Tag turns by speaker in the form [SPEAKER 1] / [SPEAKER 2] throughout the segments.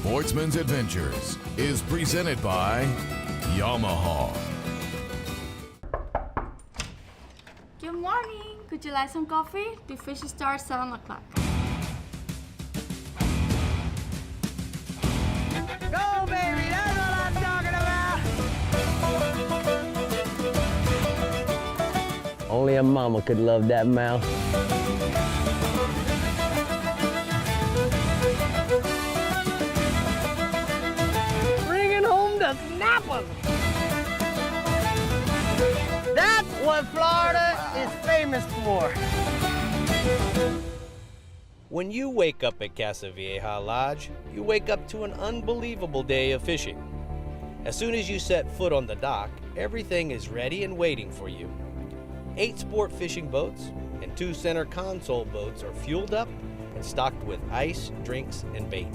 [SPEAKER 1] Sportsman's Adventures is presented by Yamaha.
[SPEAKER 2] Good morning. Could you like some coffee? The fish starts 7 o'clock.
[SPEAKER 3] Go, baby! That's what I'm talking about! Only a mama could love that mouth. Bringing home the snappers! That's what Florida is famous for.
[SPEAKER 4] When you wake up at Casa Vieja Lodge, you wake up to an unbelievable day of fishing. As soon as you set foot on the dock, everything is ready and waiting for you. 8 sport fishing boats and 2 center console boats are fueled up and stocked with ice, drinks, and bait.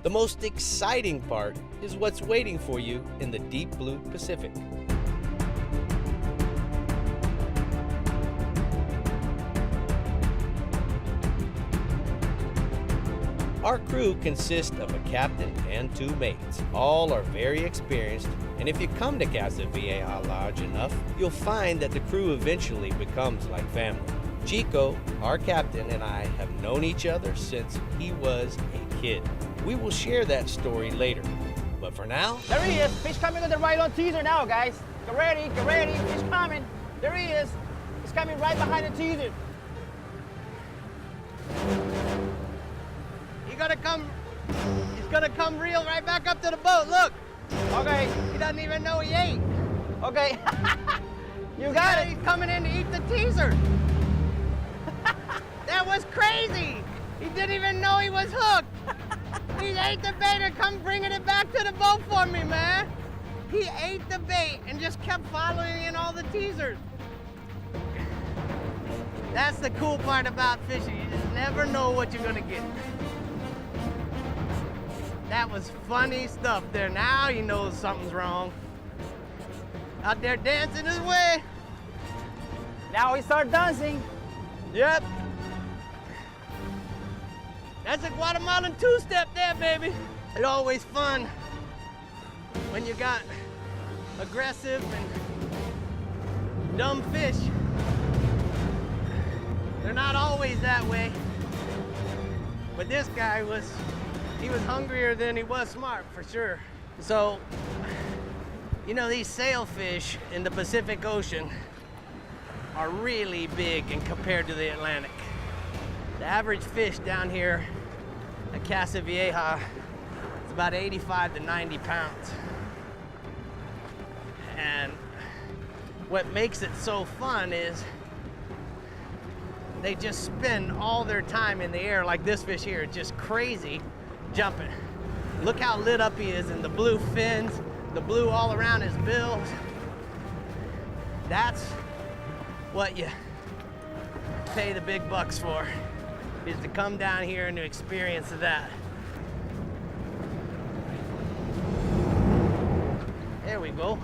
[SPEAKER 4] The most exciting part is what's waiting for you in the deep blue Pacific. Our crew consists of a captain and 2 mates. All are very experienced, and if you come to Casa Vieja Lodge enough, you'll find that the crew eventually becomes like family. Chico, our captain, and I have known each other since he was a kid. We will share that story later, but for now...
[SPEAKER 3] There he is, fish coming on the right on teaser now, guys. Get ready, fish coming. There he is. He's coming right behind the teaser. He's gonna come reel right back up to the boat, look. Okay, he doesn't even know he ate. Okay, you got it. He's coming in to eat the teaser. That was crazy. He didn't even know he was hooked. He ate the bait and come bringing it back to the boat for me, man. He ate the bait and just kept following in all the teasers. That's the cool part about fishing. You just never know what you're gonna get. That was funny stuff there. Now he knows something's wrong. Out there dancing his way. Now he start dancing. Yep. That's a Guatemalan 2-step there, baby. It's always fun when you got aggressive and dumb fish. They're not always that way. But this guy he was hungrier than he was smart, for sure. So, you know, these sailfish in the Pacific Ocean are really big and compared to the Atlantic. The average fish down here at Casa Vieja is about 85 to 90 pounds. And what makes it so fun is they just spend all their time in the air like this fish here, just crazy. Jumping. Look how lit up he is in the blue fins, the blue all around his bills. That's what you pay the big bucks for, is to come down here and to experience that. There we go.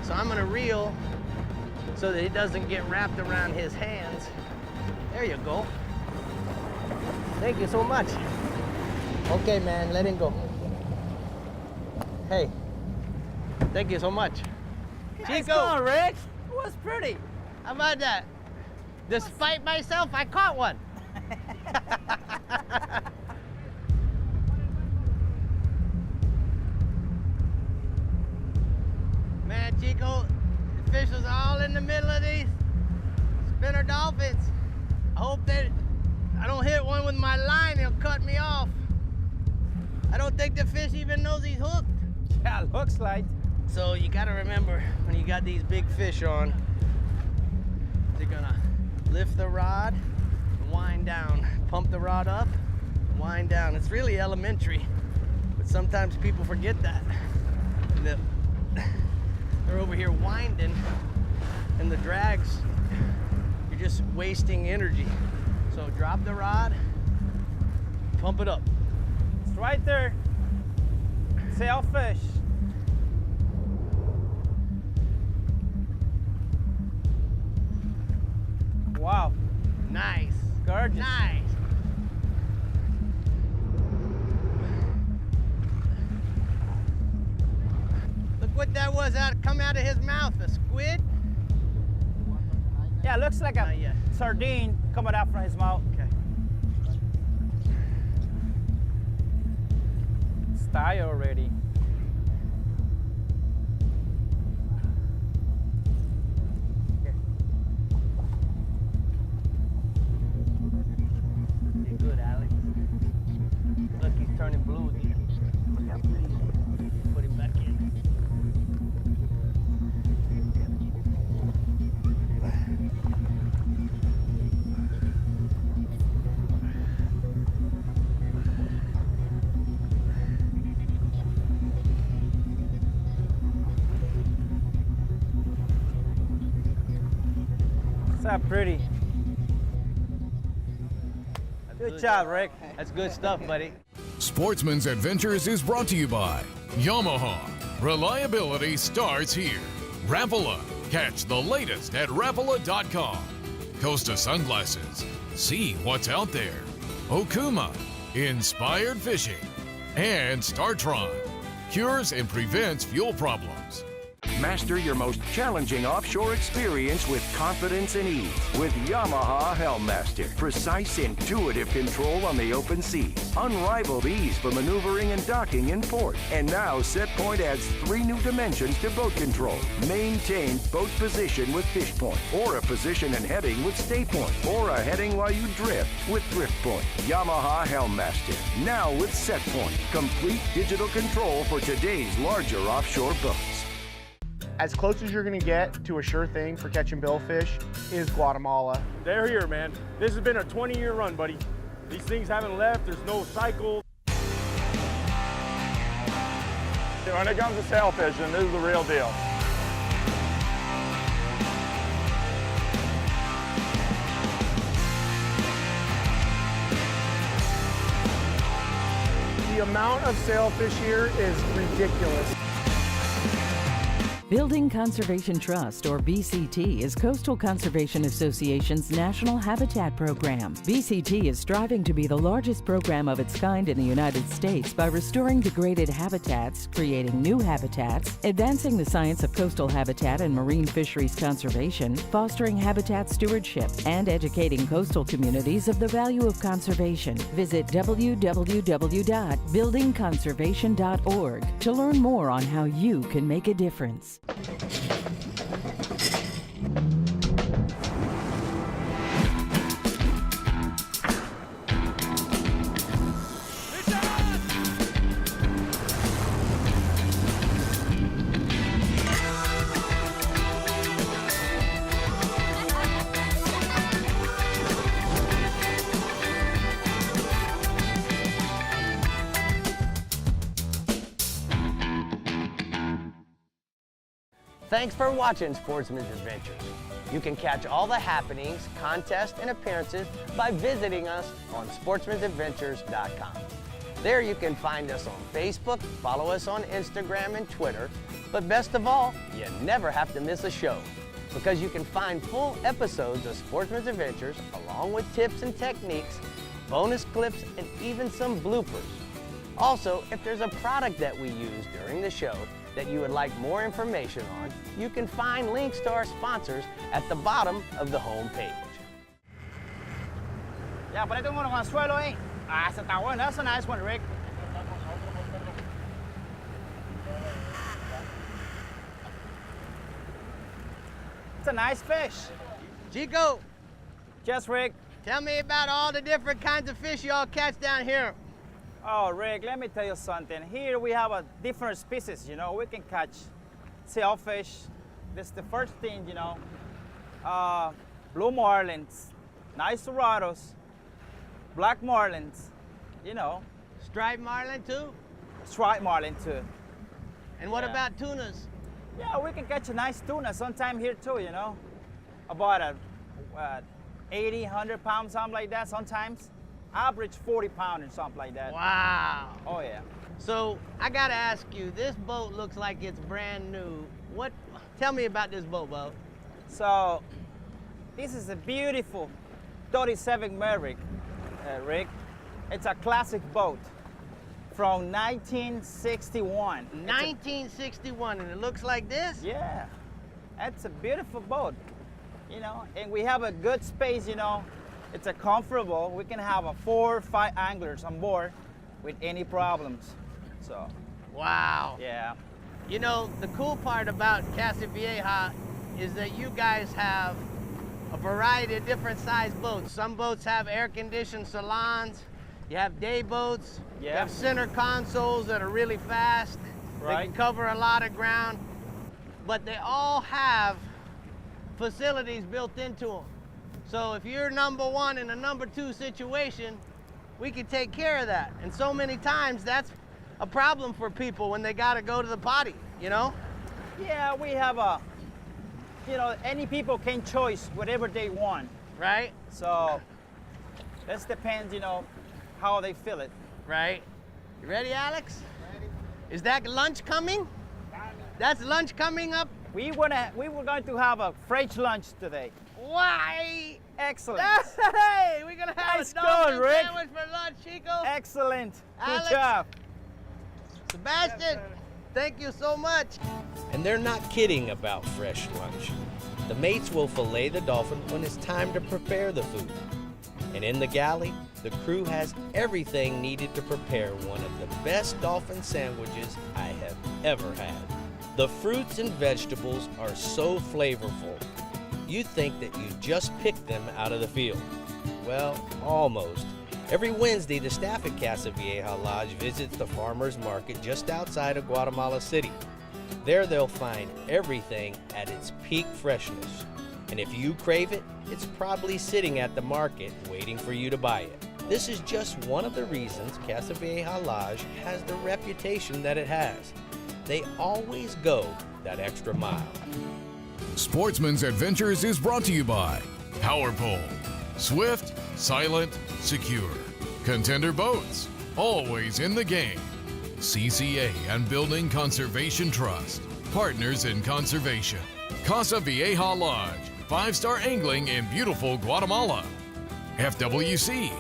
[SPEAKER 3] So I'm gonna reel so that it doesn't get wrapped around his hands. There you go. Thank you so much. Okay, man, let him go. Hey, thank you so much.
[SPEAKER 5] Nice
[SPEAKER 3] Chico.
[SPEAKER 5] going, Rick. It was pretty.
[SPEAKER 3] How about that? Despite myself, I caught one. Man, Chico, the fish was all in the middle of these spinner dolphins. I hope that I don't hit one with my line, he'll cut me off. I don't think the fish even knows he's hooked.
[SPEAKER 5] Yeah, looks like.
[SPEAKER 3] So you gotta remember, when you got these big fish on, they're gonna lift the rod and wind down. Pump the rod up, wind down. It's really elementary, but sometimes people forget that. They're over here winding, and the drags, you're just wasting energy. So drop the rod, pump it up.
[SPEAKER 5] It's right there. Sailfish. Wow.
[SPEAKER 3] Nice.
[SPEAKER 5] Gorgeous.
[SPEAKER 3] Nice. what that was come out of his mouth, a squid?
[SPEAKER 5] Yeah, it looks like a
[SPEAKER 3] yet.
[SPEAKER 5] sardine coming out from his mouth.
[SPEAKER 3] Okay.
[SPEAKER 5] It's tired already.
[SPEAKER 3] You're good, Alex. Look, he's turning blue. Look how pretty. Put him back in.
[SPEAKER 5] It's that pretty. Good job, Rick.
[SPEAKER 3] That's good stuff, buddy.
[SPEAKER 1] Sportsman's Adventures is brought to you by Yamaha. Reliability starts here. Rapala. Catch the latest at Rapala.com. Costa Sunglasses. See what's out there. Okuma. Inspired fishing. And StarTron. Cures and prevents fuel problems.
[SPEAKER 6] Master your most challenging offshore experience with confidence and ease with Yamaha Helmmaster. Precise, intuitive control on the open seas. Unrivaled ease for maneuvering and docking in port. And now SetPoint adds 3 new dimensions to boat control. Maintain boat position with fish point, or a position and heading with stay point, or a heading while you drift with drift point. Yamaha Helmmaster. Now with SetPoint. Complete digital control for today's larger offshore boats.
[SPEAKER 7] As close as you're gonna get to a sure thing for catching billfish is Guatemala.
[SPEAKER 8] They're here, man. This has been a 20-year run, buddy. These things haven't left. There's no cycle. When it comes to sailfishing, this is the real deal.
[SPEAKER 7] The amount of sailfish here is ridiculous.
[SPEAKER 9] Building Conservation Trust, or BCT, is Coastal Conservation Association's national habitat program. BCT is striving to be the largest program of its kind in the United States by restoring degraded habitats, creating new habitats, advancing the science of coastal habitat and marine fisheries conservation, fostering habitat stewardship, and educating coastal communities of the value of conservation. Visit www.buildingconservation.org to learn more on how you can make a difference.
[SPEAKER 3] Thanks for watching Sportsman's Adventures. You can catch all the happenings, contests, and appearances by visiting us on sportsmansadventures.com. There you can find us on Facebook, follow us on Instagram and Twitter, but best of all, you never have to miss a show because you can find full episodes of Sportsman's Adventures along with tips and techniques, bonus clips, and even some bloopers. Also, if there's a product that we use during the show that you would like more information on, you can find links to our sponsors at the bottom of the home page.
[SPEAKER 5] Yeah, ponete uno con anzuelo ahí. Ah, esa está buena. That's a nice one, Rick. It's a nice fish.
[SPEAKER 3] Chico,
[SPEAKER 5] Yes, Rick.
[SPEAKER 3] tell me about all the different kinds of fish y'all catch down here.
[SPEAKER 5] Oh, Rick, let me tell you something. Here we have a different species, you know. We can catch sailfish. This is the first thing, you know. Blue marlins, nice dorados, black marlins, you know.
[SPEAKER 3] Striped marlin too?
[SPEAKER 5] Striped marlin too.
[SPEAKER 3] And what
[SPEAKER 5] Yeah.
[SPEAKER 3] about tunas?
[SPEAKER 5] Yeah, we can catch a nice tuna sometime here too, you know. About 80, 100 pounds, something like that sometimes. Average 40 pounds or something like that.
[SPEAKER 3] Wow.
[SPEAKER 5] Oh yeah.
[SPEAKER 3] So I gotta ask you, this boat looks like it's brand new. Tell me about this boat, Bo.
[SPEAKER 5] So this is a beautiful 37 Maverick, Rick. It's a classic boat from 1961.
[SPEAKER 3] 1961, and it looks like this?
[SPEAKER 5] Yeah, that's a beautiful boat, you know, and we have a good space, you know. It's a comfortable. We can have 4 or 5 anglers on board with any problems. So,
[SPEAKER 3] wow.
[SPEAKER 5] yeah.
[SPEAKER 3] You know, the cool part about Casa Vieja is that you guys have a variety of different size boats. Some boats have air-conditioned salons. You have day boats. You have center consoles that are really fast. They can cover a lot of ground. But they all have facilities built into them. So if you're number 1 in a number 2 situation, we can take care of that. And so many times that's a problem for people when they gotta go to the potty, you know?
[SPEAKER 5] Yeah, we have you know, any people can choose whatever they want.
[SPEAKER 3] Right?
[SPEAKER 5] So, this depends, you know, how they feel it.
[SPEAKER 3] Right. You ready, Alex? Ready. Is that lunch coming? That's lunch coming up?
[SPEAKER 5] We were going to have a French lunch today.
[SPEAKER 3] Why?
[SPEAKER 5] Excellent.
[SPEAKER 3] Hey, we're gonna have
[SPEAKER 5] Nice
[SPEAKER 3] a dolphin
[SPEAKER 5] going, Rick.
[SPEAKER 3] sandwich for lunch, Chico.
[SPEAKER 5] Excellent.
[SPEAKER 3] Alex.
[SPEAKER 5] Good job.
[SPEAKER 3] Sebastian, thank you so much.
[SPEAKER 4] And they're not kidding about fresh lunch. The mates will fillet the dolphin when it's time to prepare the food. And in the galley, the crew has everything needed to prepare one of the best dolphin sandwiches I have ever had. The fruits and vegetables are so flavorful, you'd think that you just picked them out of the field. Well, almost. Every Wednesday, the staff at Casa Vieja Lodge visits the farmers market just outside of Guatemala City. There they'll find everything at its peak freshness. And if you crave it, it's probably sitting at the market waiting for you to buy it. This is just one of the reasons Casa Vieja Lodge has the reputation that it has. They always go that extra mile.
[SPEAKER 1] Sportsman's Adventures is brought to you by Power Pole, swift, silent, secure. Contender Boats, always in the game. CCA and Building Conservation Trust, partners in conservation. Casa Vieja Lodge, 5-star angling in beautiful Guatemala. FWC,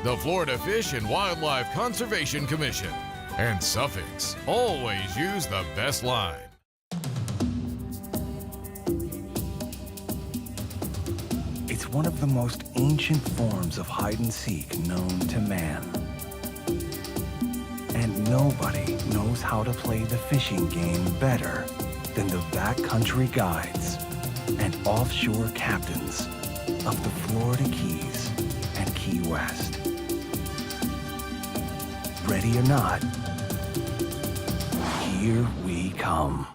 [SPEAKER 1] the Florida Fish and Wildlife Conservation Commission. And Suffix, always use the best line.
[SPEAKER 10] It's one of the most ancient forms of hide and seek known to man. And nobody knows how to play the fishing game better than the backcountry guides and offshore captains of the Florida Keys and Key West. Ready or not, here we come.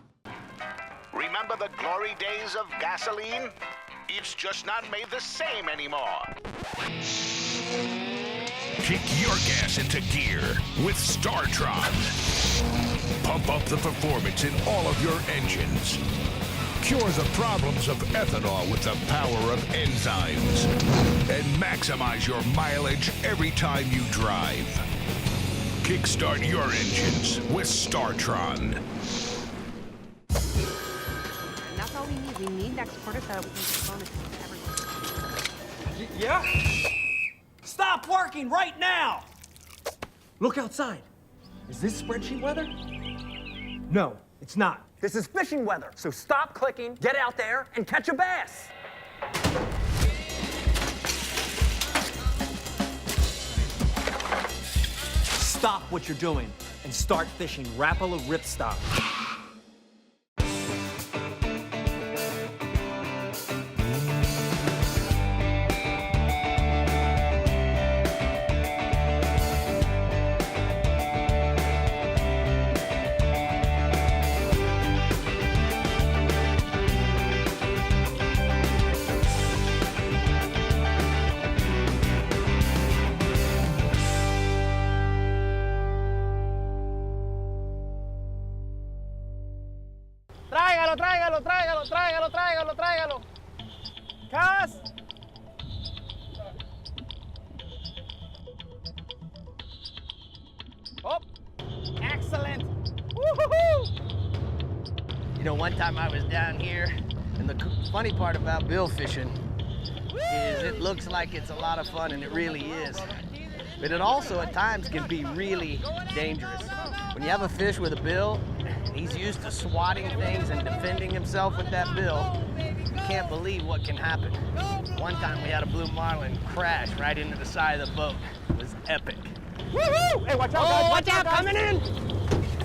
[SPEAKER 11] Remember the glory days of gasoline? It's just not made the same anymore. Kick your gas into gear with StarTron. Pump up the performance in all of your engines. Cure the problems of ethanol with the power of enzymes. And maximize your mileage every time you drive. Kickstart your engines with StarTron.
[SPEAKER 12] That's all we need. We need that exporter so that we can respond to everyone.
[SPEAKER 13] Yeah? Stop working right now! Look outside. Is this spreadsheet weather? No, it's not. This is fishing weather. So stop clicking, get out there, and catch a bass. Stop what you're doing and start fishing Rapala ripstop.
[SPEAKER 5] Tráigalo, tráigalo, tráigalo, tráigalo, tráigalo, tráigalo. Cas. Oh, excellent. Woo-hoo-hoo.
[SPEAKER 3] You know, one time I was down here, and the funny part about bill fishing is it looks like it's a lot of fun, and it really is. but it also at times can be really dangerous. When you have a fish with a bill, he's used to swatting things and defending himself with that bill. You can't believe what can happen. One time we had a blue marlin crash right into the side of the boat. It was epic.
[SPEAKER 8] Woohoo! Hey, watch out, guys!
[SPEAKER 3] Oh, watch out,
[SPEAKER 8] guys.
[SPEAKER 3] coming in!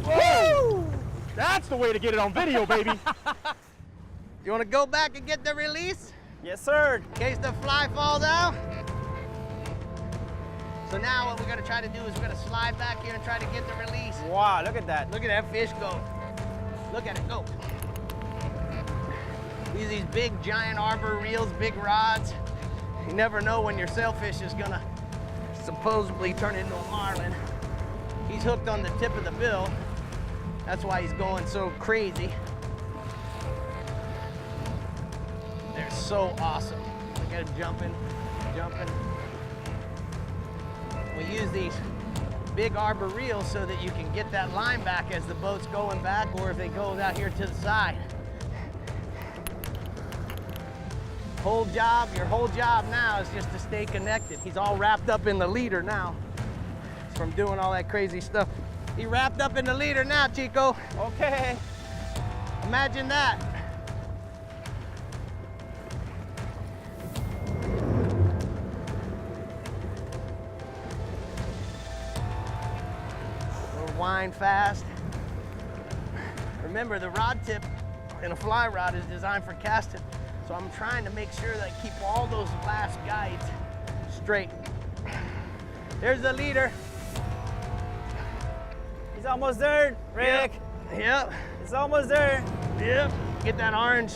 [SPEAKER 8] Woo! That's the way to get it on video, baby.
[SPEAKER 3] You want to go back and get the release?
[SPEAKER 5] Yes, sir.
[SPEAKER 3] In case the fly falls out. So now what we're gonna try to do is we're gonna slide back here and try to get the release.
[SPEAKER 5] Wow, look at that.
[SPEAKER 3] Look at that fish go. Look at it go. Use these big giant arbor reels, big rods. You never know when your sailfish is gonna supposedly turn into a marlin. He's hooked on the tip of the bill. That's why he's going so crazy. They're so awesome. Look at him jumping, jumping. We use these big arbor reels so that you can get that line back as the boat's going back or if it goes out here to the side. Your whole job now is just to stay connected. He's all wrapped up in the leader now from doing all that crazy stuff. He wrapped up in the leader now, Chico.
[SPEAKER 5] Okay.
[SPEAKER 3] Imagine that. We'll wind fast. Remember, the rod tip in a fly rod is designed for casting. So I'm trying to make sure that I keep all those last guides straight. There's the leader.
[SPEAKER 5] He's almost there, Rick.
[SPEAKER 3] Yep.
[SPEAKER 5] It's almost there.
[SPEAKER 3] Yep. Get that orange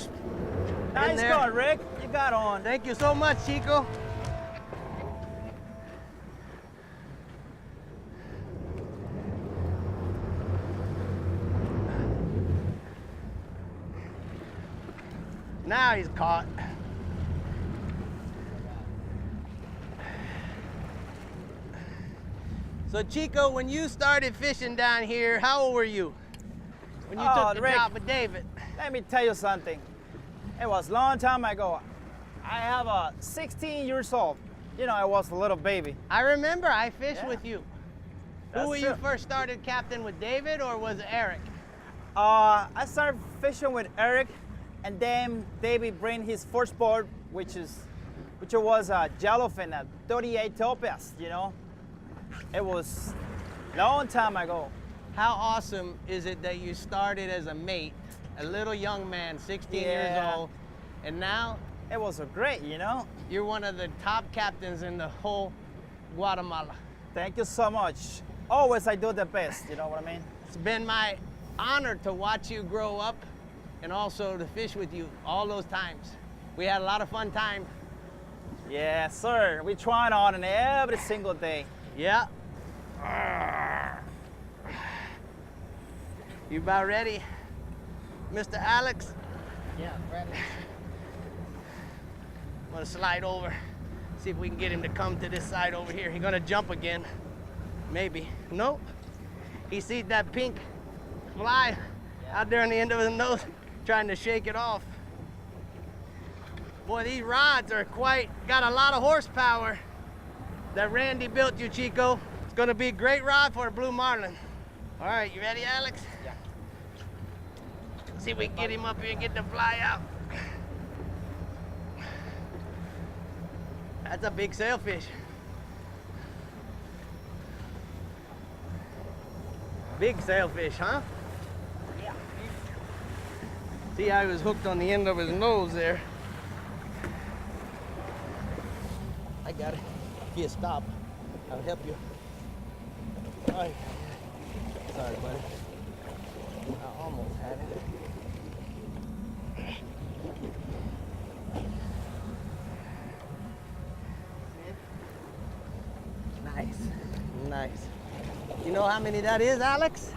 [SPEAKER 5] Nice
[SPEAKER 3] in there.
[SPEAKER 5] going, Rick. You got on.
[SPEAKER 3] Thank you so much, Chico. Now he's caught. So Chico, when you started fishing down here, how old were you? When you took the
[SPEAKER 5] Rick,
[SPEAKER 3] job with David?
[SPEAKER 5] Let me tell you something. It was a long time ago. I have a 16 years old. You know, I was a little baby.
[SPEAKER 3] I remember I fished with you.
[SPEAKER 5] That's
[SPEAKER 3] Who were
[SPEAKER 5] true.
[SPEAKER 3] you first started captain with, David or was it Eric?
[SPEAKER 5] I started fishing with Eric, and then David bring his first board, which was a yellowfin, a 38 topaz. You know, it was a long time ago.
[SPEAKER 3] How awesome is it that you started as a mate, a little young man, 16 years old, and now
[SPEAKER 5] it was great. You know,
[SPEAKER 3] you're one of the top captains in the whole Guatemala.
[SPEAKER 5] Thank you so much. Always I do the best. You know what I mean?
[SPEAKER 3] It's been my honor to watch you grow up and also to fish with you all those times. We had a lot of fun time.
[SPEAKER 5] Yes, sir. We trying on it every single day.
[SPEAKER 3] Yeah. You about ready, Mr. Alex?
[SPEAKER 14] Yeah, ready.
[SPEAKER 3] I'm gonna slide over, see if we can get him to come to this side over here. He's gonna jump again. Maybe. Nope. He sees that pink fly out there on the end of his nose, trying to shake it off. Boy, these rods are got a lot of horsepower that Randy built you, Chico. It's gonna be a great rod for a blue marlin. All right, you ready, Alex?
[SPEAKER 5] Yeah.
[SPEAKER 3] See if we can get him up here and get the fly out. That's a big sailfish. Big sailfish, huh?
[SPEAKER 5] Yeah.
[SPEAKER 3] See how he was hooked on the end of his nose there. I got it. If you stop, I'll help you. All right. Sorry, buddy. I almost had it. Nice, nice. You know how many that is, Alex?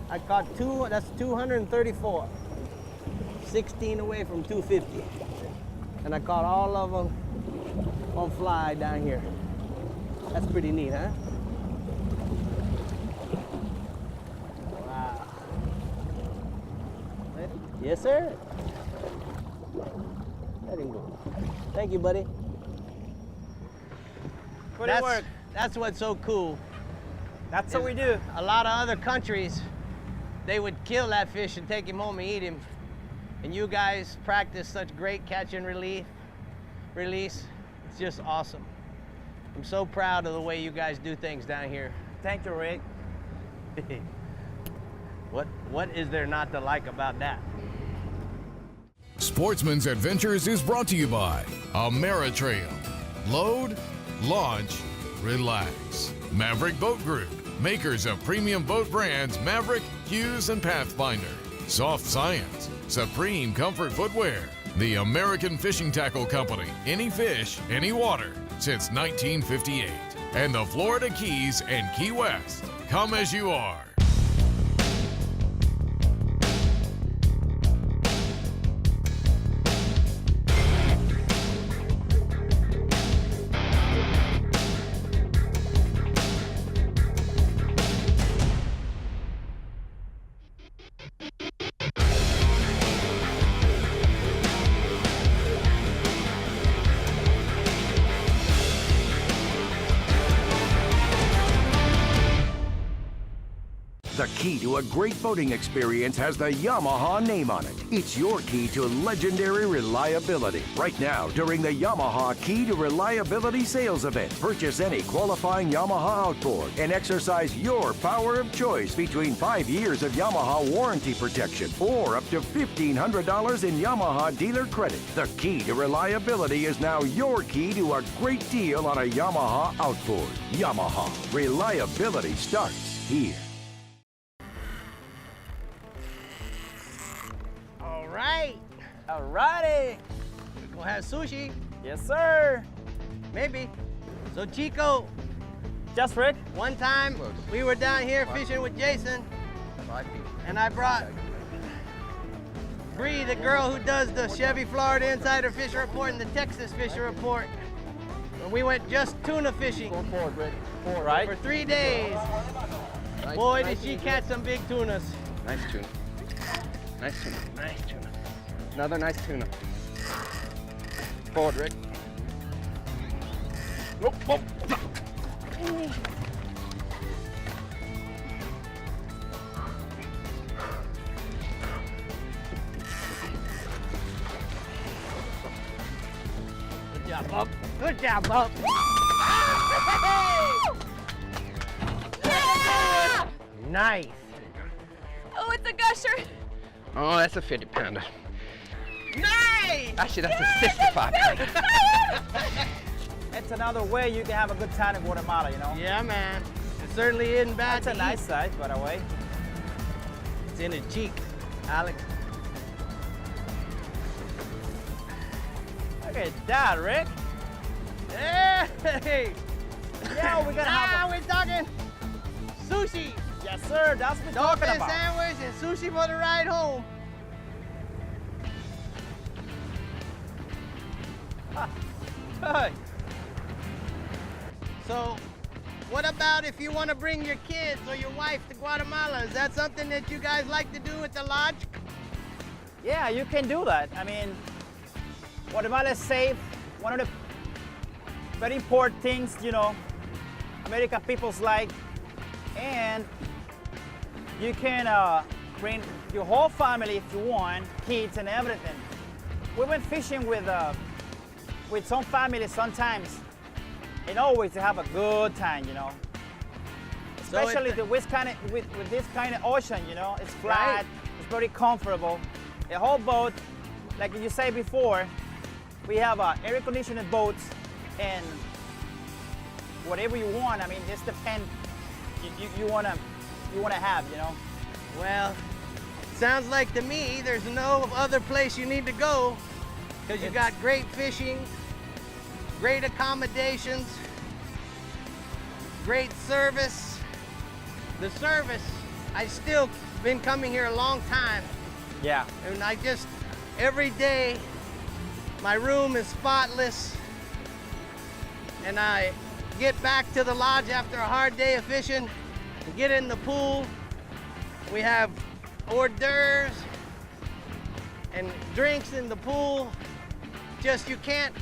[SPEAKER 3] I caught that's 234. 16 away from 250. And I caught all of them on fly down here. That's pretty neat, huh? Wow. Ready? Yes, sir. Let him go. Thank you, buddy.
[SPEAKER 5] Good work.
[SPEAKER 3] That's what's so cool.
[SPEAKER 5] That's what we do.
[SPEAKER 3] A lot of other countries, they would kill that fish and take him home and eat him. And you guys practice such great catch and release. It's just awesome. I'm so proud of the way you guys do things down here.
[SPEAKER 5] Thank you, Rick.
[SPEAKER 3] What is there not to like about that?
[SPEAKER 1] Sportsman's Adventures is brought to you by Ameritrail. Load, launch, relax. Maverick Boat Group, makers of premium boat brands Maverick, Hughes, and Pathfinder. Soft Science, supreme comfort footwear. The American Fishing Tackle Company, any fish, any water, since 1958. And the Florida Keys and Key West. Come as you are.
[SPEAKER 6] The key to a great boating experience has the Yamaha name on it. It's your key to legendary reliability. Right now, during the Yamaha Key to Reliability sales event, purchase any qualifying Yamaha outboard and exercise your power of choice between 5 years of Yamaha warranty protection or up to $1,500 in Yamaha dealer credit. The key to reliability is now your key to a great deal on a Yamaha outboard. Yamaha. Reliability starts here.
[SPEAKER 3] All righty.
[SPEAKER 5] Alrighty.
[SPEAKER 3] We'll have sushi.
[SPEAKER 5] Yes, sir.
[SPEAKER 3] Maybe. So Chico,
[SPEAKER 5] Just Rick.
[SPEAKER 3] one time we were down here fishing with Jason, and I brought Bree, the girl who does the Chevy Florida Insider Fishing Report and the Texas Fishing Report. And we went just tuna fishing
[SPEAKER 5] Right.
[SPEAKER 3] for 3 days. Boy, did she catch some big tunas.
[SPEAKER 14] Nice tuna. Nice tuna. Nice tuna. Another nice tuna. Forward, Rick. Whoop, whoop.
[SPEAKER 3] Good job, Bub. Good job, Bub.
[SPEAKER 2] Yeah!
[SPEAKER 3] Nice.
[SPEAKER 2] Oh, it's a gusher.
[SPEAKER 14] Oh, that's a 50-pounder.
[SPEAKER 3] Nice!
[SPEAKER 14] Actually, that's a 65-pounder.
[SPEAKER 5] It's another way you can have a good time in Guatemala, you know?
[SPEAKER 3] Yeah, man. It certainly isn't bad.
[SPEAKER 5] That's a nice size, by the way.
[SPEAKER 3] It's in the cheek, Alex.
[SPEAKER 5] Look at that, Rick.
[SPEAKER 3] Hey!
[SPEAKER 5] Yeah, we're gonna have
[SPEAKER 3] we're talking sushi.
[SPEAKER 5] Yes, sir. That's what we're talking
[SPEAKER 3] Dolphin
[SPEAKER 5] about.
[SPEAKER 3] sandwich and sushi for the ride home.
[SPEAKER 5] Hey.
[SPEAKER 3] So, what about if you want to bring your kids or your wife to Guatemala? Is that something that you guys like to do at the lodge?
[SPEAKER 5] Yeah, you can do that. I mean, Guatemala is safe. One of the very important things, you know, American people's like, and you can bring your whole family if you want, kids and everything. We went fishing with some families sometimes, and always to have a good time, you know. Especially with this kind of ocean, you know, it's flat, right. It's very comfortable. The whole boat, like you said before, we have air-conditioned boats and whatever you want. I mean, this depends. You wanna have, you know.
[SPEAKER 3] Well, sounds like to me there's no other place you need to go because you got great fishing, great accommodations, great service. The service, I still been coming here a long time.
[SPEAKER 5] Yeah.
[SPEAKER 3] And I just, every day, my room is spotless. And I get back to the lodge after a hard day of fishing and get in the pool. We have hors d'oeuvres and drinks in the pool. Just, you can't,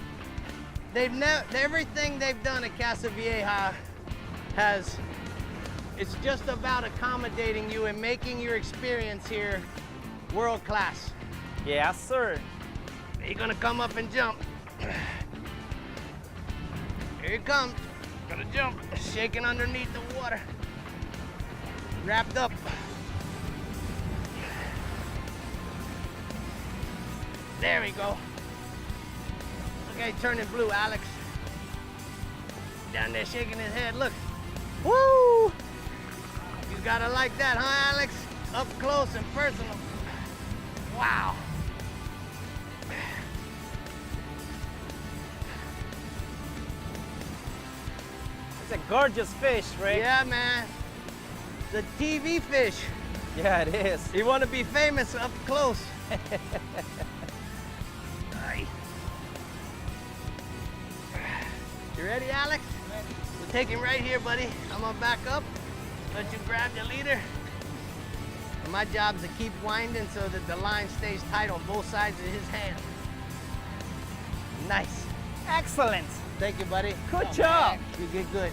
[SPEAKER 3] everything they've done at Casa Vieja it's just about accommodating you and making your experience here world class.
[SPEAKER 5] Yes, sir.
[SPEAKER 3] You're gonna come up and jump. Here he comes. Gonna jump. Shaking underneath the water. Wrapped up. There we go. Okay, turning blue, Alex. Down there shaking his head, look. Woo! You gotta like that, huh, Alex? Up close and personal. Wow.
[SPEAKER 5] It's a gorgeous fish, Rick.
[SPEAKER 3] Yeah, man. The TV fish.
[SPEAKER 5] Yeah, it is.
[SPEAKER 3] You want to be famous up close. Aye. You ready, Alex? We'll take him right here, buddy. I'm gonna back up, let you grab the leader. And my job's to keep winding so that the line stays tight on both sides of his hand. Nice.
[SPEAKER 5] Excellent.
[SPEAKER 3] Thank you, buddy.
[SPEAKER 5] Good job.
[SPEAKER 3] You did good.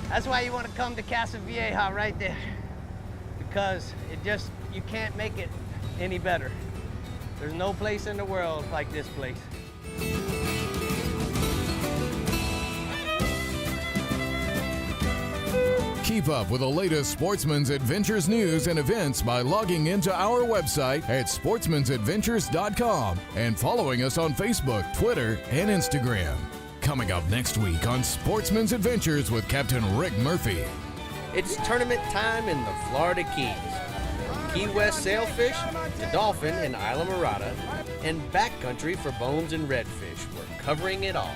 [SPEAKER 3] That's why you want to come to Casa Vieja right there. Because you can't make it any better. There's no place in the world like this place.
[SPEAKER 1] Keep up with the latest Sportsman's Adventures news and events by logging into our website at sportsmansadventures.com and following us on Facebook, Twitter, and Instagram. Coming up next week on Sportsman's Adventures with Captain Rick Murphy.
[SPEAKER 4] It's tournament time in the Florida Keys. From Key West sailfish to dolphin in Isla Mirada and backcountry for bones and redfish. We're covering it all.